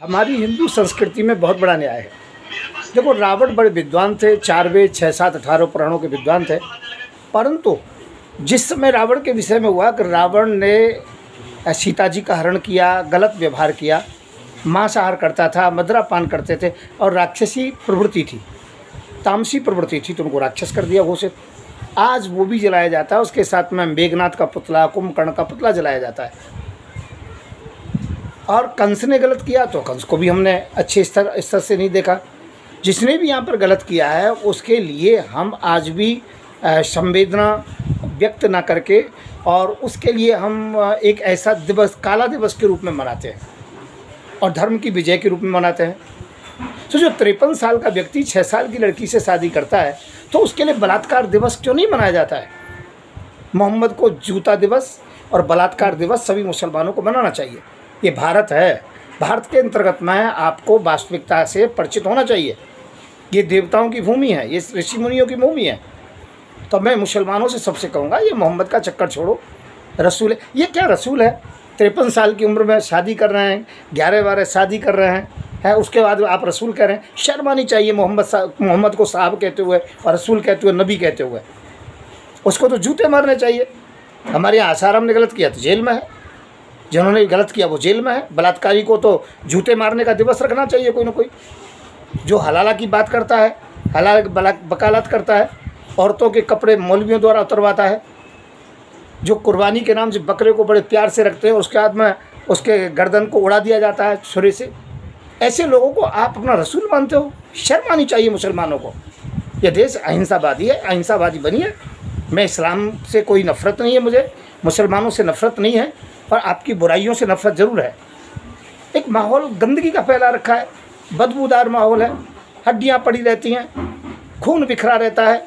हमारी हिंदू संस्कृति में बहुत बड़ा न्याय है। देखो, रावण बड़े विद्वान थे, 4 वेद 6 7 18 पुराणों के विद्वान थे, परंतु जिस समय रावण के विषय में हुआ कि रावण ने सीता जी का हरण किया, गलत व्यवहार किया, मांसाहार करता था, मदिरापान करते थे और राक्षसी प्रवृत्ति थी, तामसी प्रवृत्ति थी, तो उनको राक्षस कर दिया घोषित। आज वो भी जलाया जाता है, उसके साथ में मेघनाथ का पुतला, कुंभकर्ण का पुतला जलाया जाता है। और कंस ने गलत किया तो कंस को भी हमने अच्छे स्तर से नहीं देखा। जिसने भी यहाँ पर गलत किया है उसके लिए हम आज भी संवेदना व्यक्त ना करके और उसके लिए हम एक ऐसा दिवस, काला दिवस के रूप में मनाते हैं और धर्म की विजय के रूप में मनाते हैं। तो जो 53 साल का व्यक्ति 6 साल की लड़की से शादी करता है तो उसके लिए बलात्कार दिवस क्यों नहीं मनाया जाता है? मोहम्मद को जूता दिवस और बलात्कार दिवस सभी मुसलमानों को मनाना चाहिए। ये भारत है, भारत के अंतर्गत में आपको वास्तविकता से परिचित होना चाहिए। ये देवताओं की भूमि है, ये ऋषि मुनियों की भूमि है। तो मैं मुसलमानों से सबसे कहूँगा, ये मोहम्मद का चक्कर छोड़ो, रसूल है। ये क्या रसूल है? 53 साल की उम्र में शादी कर रहे हैं, 11-12 शादी कर रहे हैं, उसके बाद आप रसूल कह रहे हैं। शर्म आनी चाहिए मोहम्मद को साहब कहते हुए और रसूल कहते हुए, नबी कहते हुए। उसको तो जूते मारने चाहिए। हमारे यहाँ आसाराम ने गलत किया तो जेल में है, जिन्होंने गलत किया वो जेल में है। बलात्कारी को तो जूते मारने का दिवस रखना चाहिए कोई ना कोई। जो हलाला की बात करता है, हलाल वकालत करता है, औरतों के कपड़े मौलवियों द्वारा उतरवाता है, जो कुर्बानी के नाम से बकरे को बड़े प्यार से रखते हैं, उसके बाद में उसके गर्दन को उड़ा दिया जाता है छुरे से। ऐसे लोगों को आप अपना रसूल मानते हो? शर्म आनी चाहिए मुसलमानों को। यह देश अहिंसावादी है, अहिंसावादी बनिए। मैं इस्लाम से कोई नफ़रत नहीं है, मुझे मुसलमानों से नफ़रत नहीं है, और आपकी बुराइयों से नफ़रत ज़रूर है। एक माहौल गंदगी का फैला रखा है, बदबूदार माहौल है, हड्डियाँ पड़ी रहती हैं, खून बिखरा रहता है,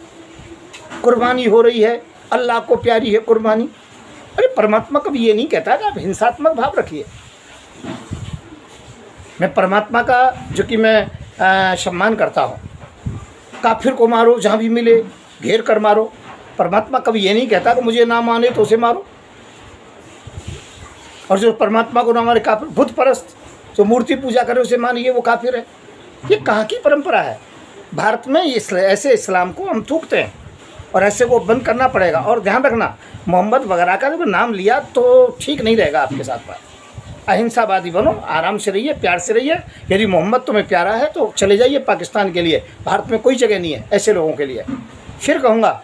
कुर्बानी हो रही है, अल्लाह को प्यारी है कुर्बानी। अरे परमात्मा कभी ये नहीं कहता कि आप हिंसात्मक भाव रखिए। मैं परमात्मा का जो कि मैं सम्मान करता हूँ, काफिर को मारो, जहाँ भी मिले घेर कर मारो। परमात्मा कभी ये नहीं कहता कि मुझे ना माने तो उसे मारो। और जो परमात्मा को ना माने काफिर, बुत परस्त जो मूर्ति पूजा करे उसे मानिए, वो काफिर है। ये कहाँ की परंपरा है? भारत में ऐसे इस्लाम को हम थूकते हैं और ऐसे को बंद करना पड़ेगा। और ध्यान रखना, मोहम्मद वगैरह का जब नाम लिया तो ठीक नहीं रहेगा आपके साथ में। अहिंसावादी बनो, आराम से रहिए, प्यार से रहिए। यदि मोहम्मद तुम्हें प्यारा है तो चले जाइए पाकिस्तान के लिए, भारत में कोई जगह नहीं है ऐसे लोगों के लिए। फिर कहूँगा,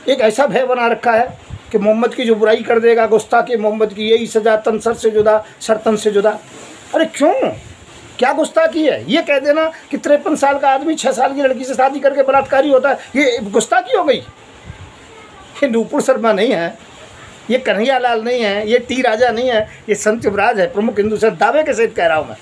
एक ऐसा भय बना रखा है कि मोहम्मद की जो बुराई कर देगा, गुस्ताखी मोहम्मद की यही सज़ा, तन सर से जुदा, सर तन से जुदा। अरे क्यों, क्या गुस्ताखी है? ये कह देना कि 53 साल का आदमी 6 साल की लड़की से शादी करके बलात्कारी होता है, ये गुस्ताखी हो गई। ये नूपुर शर्मा नहीं है, ये कन्हैया लाल नहीं है, ये टी राजा नहीं है, ये संत युवराज है। प्रमुख हिंदू से दावे के सहित कह रहा हूँ मैं।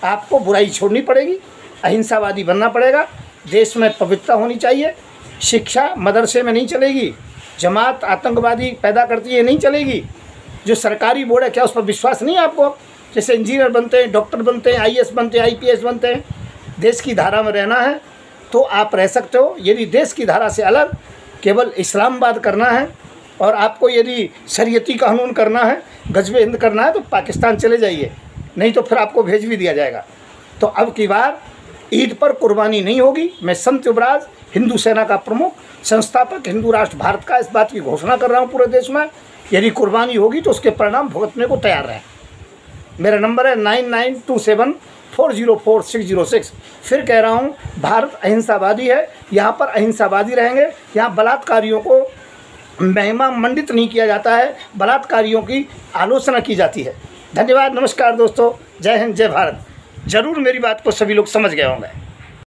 आपको बुराई छोड़नी पड़ेगी, अहिंसावादी बनना पड़ेगा। देश में पवित्रता होनी चाहिए। शिक्षा मदरसे में नहीं चलेगी, जमात आतंकवादी पैदा करती है, नहीं चलेगी। जो सरकारी बोर्ड है, क्या उस पर विश्वास नहीं है आपको? जैसे इंजीनियर बनते हैं, डॉक्टर बनते हैं, IAS बनते हैं, IPS बनते हैं। देश की धारा में रहना है तो आप रह सकते हो। यदि देश की धारा से अलग केवल इस्लामाबाद करना है और आपको यदि शरीयती कानून करना है, गजबे हिंद करना है, तो पाकिस्तान चले जाइए, नहीं तो फिर आपको भेज भी दिया जाएगा। तो अब की बार ईद पर कुर्बानी नहीं होगी। मैं संत युवराज, हिंदू सेना का प्रमुख, संस्थापक, हिंदू राष्ट्र भारत का, इस बात की घोषणा कर रहा हूँ पूरे देश में। यदि कुर्बानी होगी तो उसके परिणाम भुगतने को तैयार रहें। मेरा नंबर है 9927404606। फिर कह रहा हूँ, भारत अहिंसावादी है, यहाँ पर अहिंसावादी रहेंगे। यहाँ बलात्कारियों को महिमा मंडित नहीं किया जाता है, बलात्कारियों की आलोचना की जाती है। धन्यवाद, नमस्कार दोस्तों, जय हिंद, जय भारत। ज़रूर मेरी बात को सभी लोग समझ गए होंगे।